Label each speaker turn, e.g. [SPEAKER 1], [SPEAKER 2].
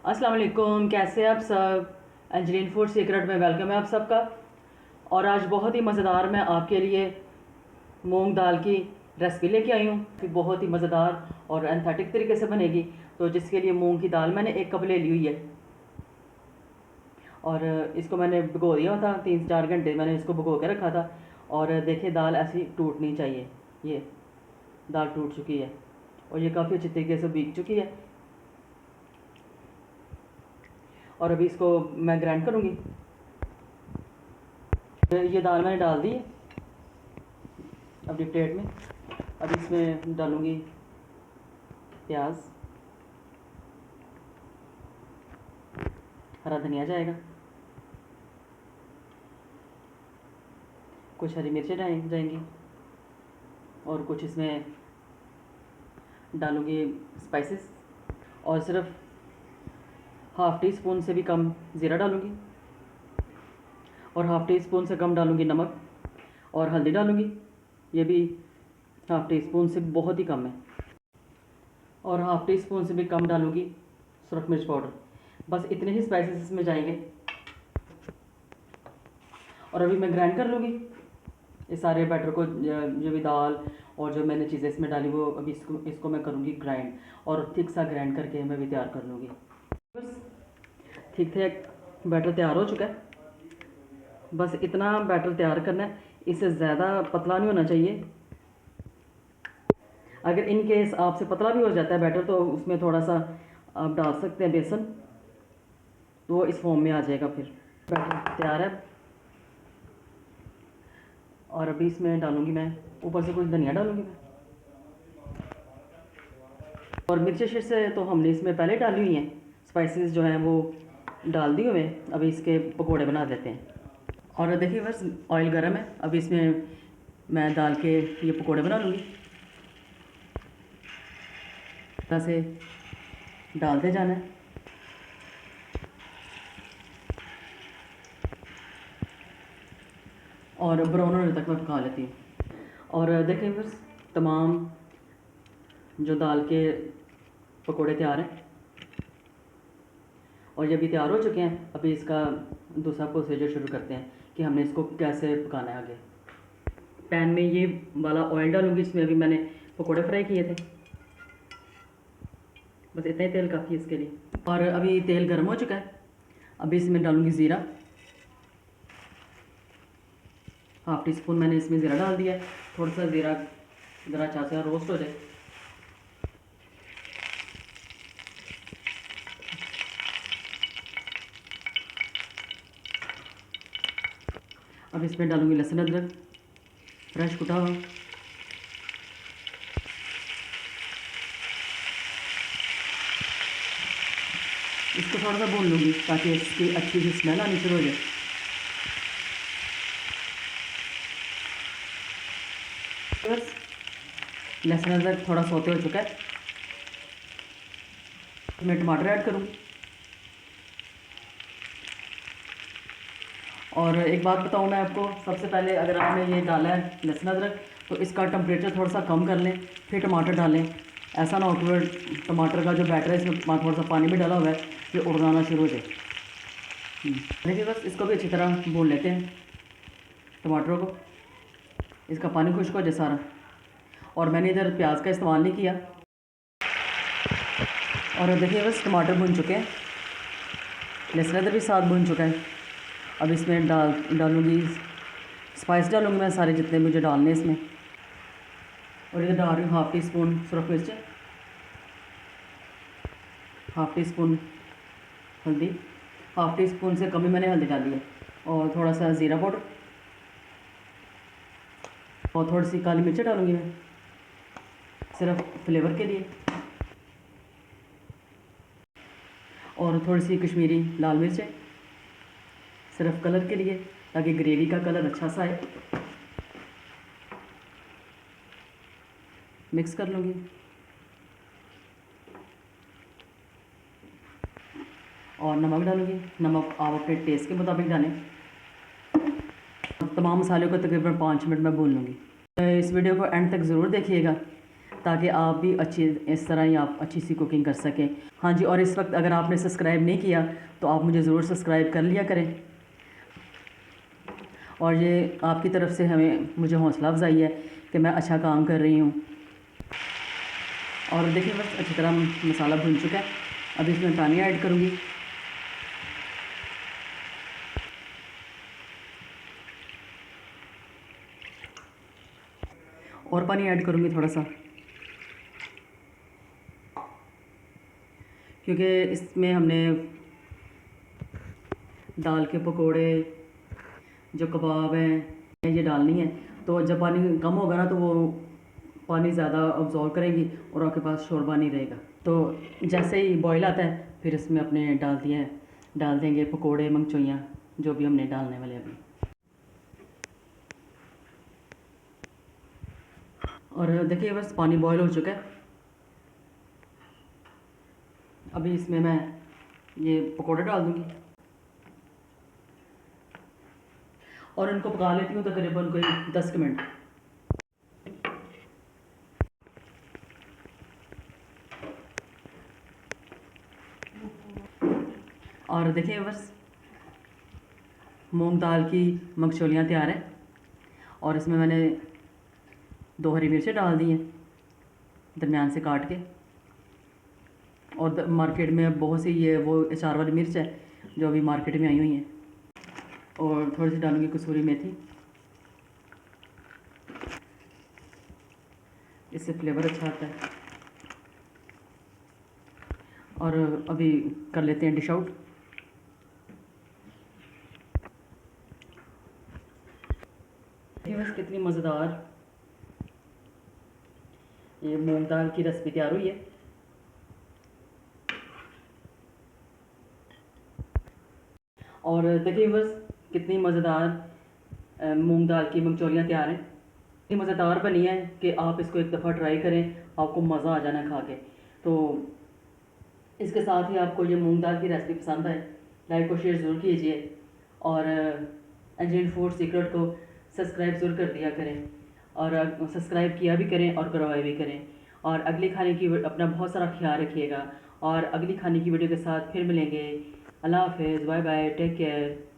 [SPEAKER 1] अस्सलाम वालेकुम, कैसे आप सब। एंजलिन फूड सीक्रेट में वेलकम है आप सबका। और आज बहुत ही मज़ेदार मैं आपके लिए मूंग दाल की रेसिपी लेके आई हूँ कि बहुत ही मज़ेदार और एंथेटिक तरीके से बनेगी। तो जिसके लिए मूंग की दाल मैंने 1 कप ले ली हुई है और इसको मैंने भिगो दिया था 3 से 4 घंटे मैंने इसको भिगो के रखा था। और देखिए दाल ऐसी टूटनी चाहिए। ये दाल टूट चुकी है और ये काफ़ी अच्छी तरीके से भीग चुकी है। और अभी इसको मैं ग्राइंड करूँगी। ये दाल मैंने डाल दी है अपनी प्लेट में। अब इसमें डालूँगी प्याज, हरा धनिया जाएगा, कुछ हरी मिर्चें जाएंगी और कुछ इसमें डालूँगी स्पाइसेस। और सिर्फ हाफ़ टी स्पून से भी कम ज़ीरा डालूँगी और हाफ़ टी स्पून से कम डालूँगी नमक और हल्दी डालूँगी, ये भी हाफ़ टी स्पून से बहुत ही कम है। और हाफ़ टी स्पून से भी कम डालूँगी सुरख मिर्च पाउडर। बस इतने ही स्पाइसेस इसमें जाएंगे। और अभी मैं ग्राइंड कर लूँगी इस सारे बैटर को, जो भी दाल और जो मैंने चीज़ें इसमें डाली वो अभी इसको मैं करूँगी ग्राइंड। और थिक सा ग्राइंड करके मैं भी तैयार कर लूँगी। बस ठीक ठाक बैटर तैयार हो चुका है। बस इतना बैटर तैयार करना है, इससे ज़्यादा पतला नहीं होना चाहिए। अगर इन केस आपसे पतला भी हो जाता है बैटर तो उसमें थोड़ा सा आप डाल सकते हैं बेसन, तो वो इस फॉर्म में आ जाएगा। फिर बैटर तैयार है। और अभी इसमें डालूँगी मैं ऊपर से कुछ धनिया डालूँगी मैं। और मिर्ची शीट से तो हमने इसमें पहले डाली हुई हैं, स्पाइसेस जो हैं वो डाल दिए हुए। अभी इसके पकोड़े बना देते हैं। और देखिए बस ऑयल गर्म है, अभी इसमें मैं डाल के ये पकोड़े बना लूँगी। तरह से डालते जाना है और ब्राउन होने तक मैं पका लेती हूँ। और देखिए बस तमाम जो दाल के पकोड़े तैयार हैं और ये भी तैयार हो चुके हैं। अभी इसका दूसरा प्रोसीजर शुरू करते हैं कि हमने इसको कैसे पकाना है आगे। पैन में ये वाला ऑयल डालूँगी, इसमें अभी मैंने पकोड़े फ्राई किए थे। बस इतना ही तेल काफ़ी है इसके लिए। और अभी तेल गर्म हो चुका है, अभी इसमें डालूँगी ज़ीरा। हाफ़ टी स्पून मैंने इसमें ज़ीरा डाल दिया है। थोड़ा सा ज़ीरा ज़रा अच्छा सा रोस्ट हो जाए। अब इसमें डालूँगी लहसुन अदरक फ्रेश कुटा हुआ। इसको थोड़ा सा भून लूँगी ताकि इसकी अच्छी सी स्मेल आनी शुरू हो जाए। बस लहसुन अदरक थोड़ा सौते हो चुका है, मैं टमाटर ऐड करूँगी। और एक बात बताऊँ मैं आपको, सबसे पहले अगर आपने ये डाला है लहसुन अदरक तो इसका टेम्परेचर थोड़ा सा कम कर लें, फिर टमाटर डालें। ऐसा ना हो कि टमाटर का जो बैटर है इसमें थोड़ा सा पानी भी डाला हुआ है, ये उड़ाना शुरू हो जाए। देखिए बस इसको भी अच्छी तरह भून लेते हैं टमाटरों को, इसका पानी खुश्क हो जाए सारा। और मैंने इधर प्याज का इस्तेमाल नहीं किया। और देखिए बस टमाटर भुन चुके हैं, लहसुन अदरक भी साथ भुन चुका है। अब इसमें डालूँगी स्पाइस, डालूँगी मैं सारे जितने मुझे डालने इसमें। और इधर डाल रही हूँ हाफ़ टी स्पून सुरख मिर्च, हाफ़ टी स्पून हल्दी, हाफ़ टी स्पून से कम ही मैंने हल्दी डाली है। और थोड़ा सा ज़ीरा पाउडर और थोड़ी सी काली मिर्च डालूँगी मैं सिर्फ फ्लेवर के लिए। और थोड़ी सी कश्मीरी लाल मिर्च सिर्फ कलर के लिए, ताकि ग्रेवी का कलर अच्छा सा आए। मिक्स कर लूँगी। और नमक डालूँगी, नमक आप अपने टेस्ट के मुताबिक डालें। तमाम मसालों को तकरीबन 5 मिनट में भून लूँगी। इस वीडियो को एंड तक ज़रूर देखिएगा ताकि आप भी अच्छी इस तरह ही आप अच्छी सी कुकिंग कर सकें। हाँ जी, और इस वक्त अगर आपने सब्सक्राइब नहीं किया तो आप मुझे ज़रूर सब्सक्राइब कर लिया करें, और ये आपकी तरफ से हमें मुझे हौसला अफजाई है कि मैं अच्छा काम कर रही हूँ। और देखिए बस अच्छी तरह मसाला भुन चुका है। अब इसमें पानी ऐड करूँगी, और पानी ऐड करूँगी थोड़ा सा, क्योंकि इसमें हमने दाल के पकोड़े, जो कबाब हैं, ये डालनी है। तो जब पानी कम होगा ना तो वो पानी ज़्यादा अब्जॉर्व करेंगी और आपके पास शोरबा नहीं रहेगा। तो जैसे ही बॉयल आता है फिर इसमें अपने डाल देंगे पकोड़े, मंगचोइयाँ, जो भी हमने डालने वाले अभी। और देखिए बस पानी बॉयल हो चुका है। अभी इसमें मैं ये पकोड़े डाल दूँगी और इनको पका लेती हूँ तकरीबन कोई 10 मिनट। और देखिए बस मूंग दाल की मंगचोलियाँ तैयार हैं, और इसमें मैंने 2 हरी मिर्चें डाल दी हैं दरमियान से काट के। और मार्केट में बहुत सी ये वो अचार वाली मिर्च है जो अभी मार्केट में आई हुई हैं। और थोड़ी सी डालूँगी कसूरी मेथी, इससे फ्लेवर अच्छा आता है। और अभी कर लेते हैं डिश आउट। बस कितनी मज़ेदार ये मूंग दाल की रेसिपी तैयार हुई है। और देखिए बस कितनी मज़ेदार मूंग दाल की मंगचौरियाँ तैयार हैं। इतनी मज़ेदार बनी है कि आप इसको एक दफ़ा ट्राई करें, आपको मज़ा आ जाना खा के। तो इसके साथ ही आपको ये मूंग दाल की रेसिपी पसंद आए, लाइक और शेयर ज़रूर कीजिए, और एंजल फूड सीक्रेट को सब्सक्राइब ज़रूर कर दिया करें, और सब्सक्राइब किया भी करें और करवाए भी करें। और अगली खाने की अपना बहुत सारा ख्याल रखिएगा, और अगली खाने की वीडियो के साथ फिर मिलेंगे। अल्लाह हाफ़िज़, बाय बाय, टेक केयर।